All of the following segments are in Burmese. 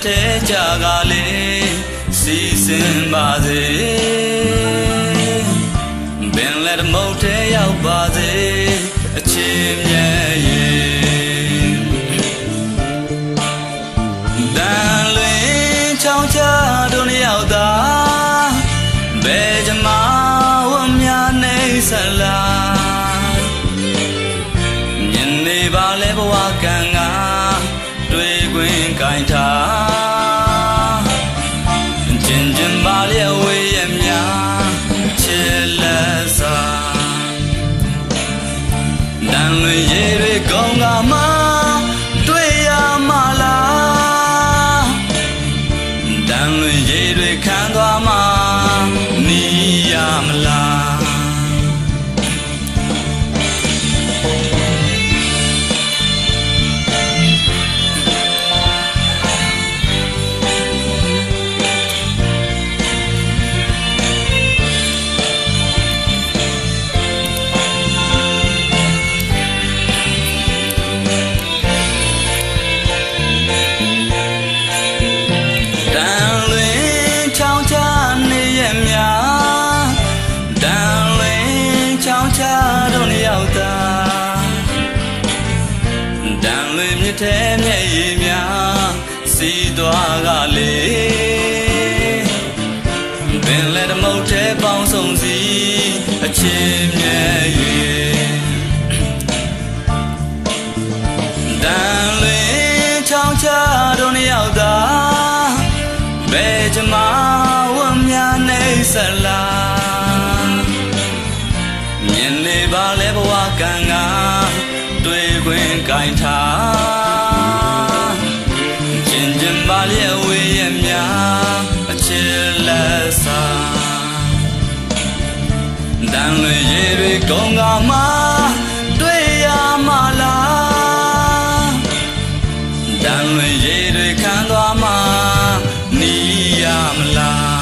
ထဲကြကလေးစီစဉ်ပါစေပင်လက်မုတ်ထဲရောက်ပါစေအချင်းမြဲရင်တန်လွင်ချောင်းချတို့နှစ်ယောက်သာဘယ်ကြမှာဝမ်းများနေစလားမြင်နေပါလေဘဝကံကတွေ့ခွင့်ကြိုင်ထားကျင်ပါလေဝေးရများချစ်လက်စာတန်လွင်ရေတွေကောင်းကမှတွေ့ရမလားတန်လွင်ရေတွေခံသွားမှနီးရမလားထဲမျက်ရည်များစီးသွားကလေးပင်လက်မုတ်ထဲပေါင်းစုံစီအချင်းမြဲရင်တန်လွင်ချောင်းချတို့နှစ်ယောက်သာဘယ်ကြမှာဝမ်းများနေစလားမြင်နေပါလေဘဝကံကတွေ့ခွင့်ကြိုင်ထားကျင်ပါလေဝေးရများအချစ်လက်စာတန်လွင်ရေတွေကောင်းကမှတွေ့ရမလားတန်လွင်ရေတွေခံသွားမှနီးရမလား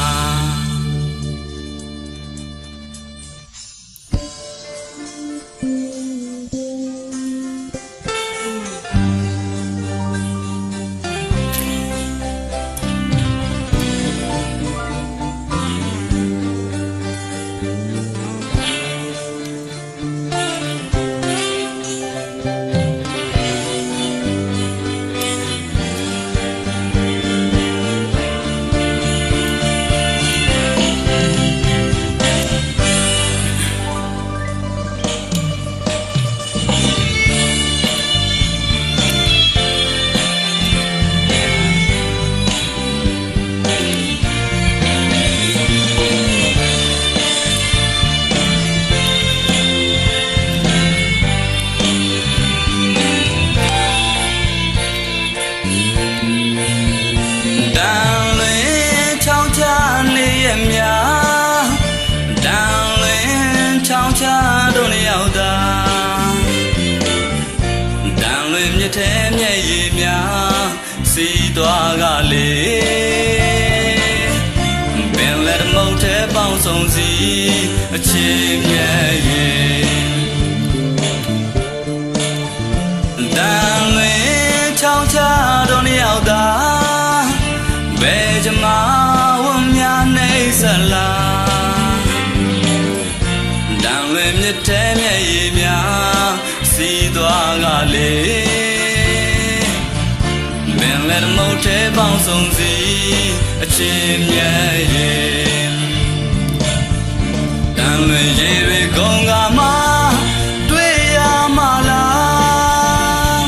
ထဲမျက်ရည်များစီးသွားကလေးပင်လက်မုတ်ထဲပေါင်းစုံစီအချင်းမြဲရင်တန်လွင်ချောင်းချတို့နှစ်ယောက်သာဘယ်ကြမှာဝမ်းများနေစလားတန်လွင်မြစ်ထဲမျက်ရည်များစီးသွားကလေးလက်မုတ်ထဲပေါင်းစုံစီအချင်းမြဲရင်တန်လွင်ရေတွေကောင်းကမှတွေ့ရမလား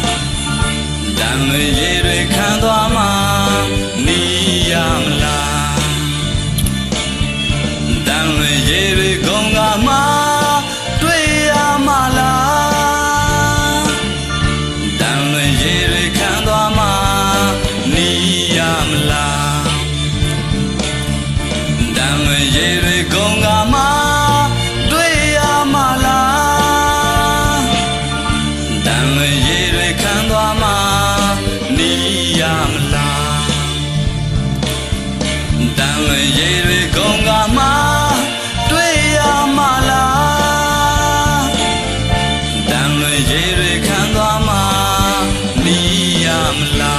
တန်လွင်ရေတွေခံသွားမှနီးရမလားတန်လွင်ရေတွေကောင်းကမှတွေ့ရမလားတန်လွင်ရေတွေခံသွားမှနီးရမလားတန်လွင်ရေတွေကောင်းကမှတွေ့ရမလားတန်လွင်ရေတွေခံသွားမှနီးရမလားတန်လွင်ရေတွေကောင်းကမှတွေ့ရမလားတန်လွင်ရေတွေခံသွားမှနီးရမလား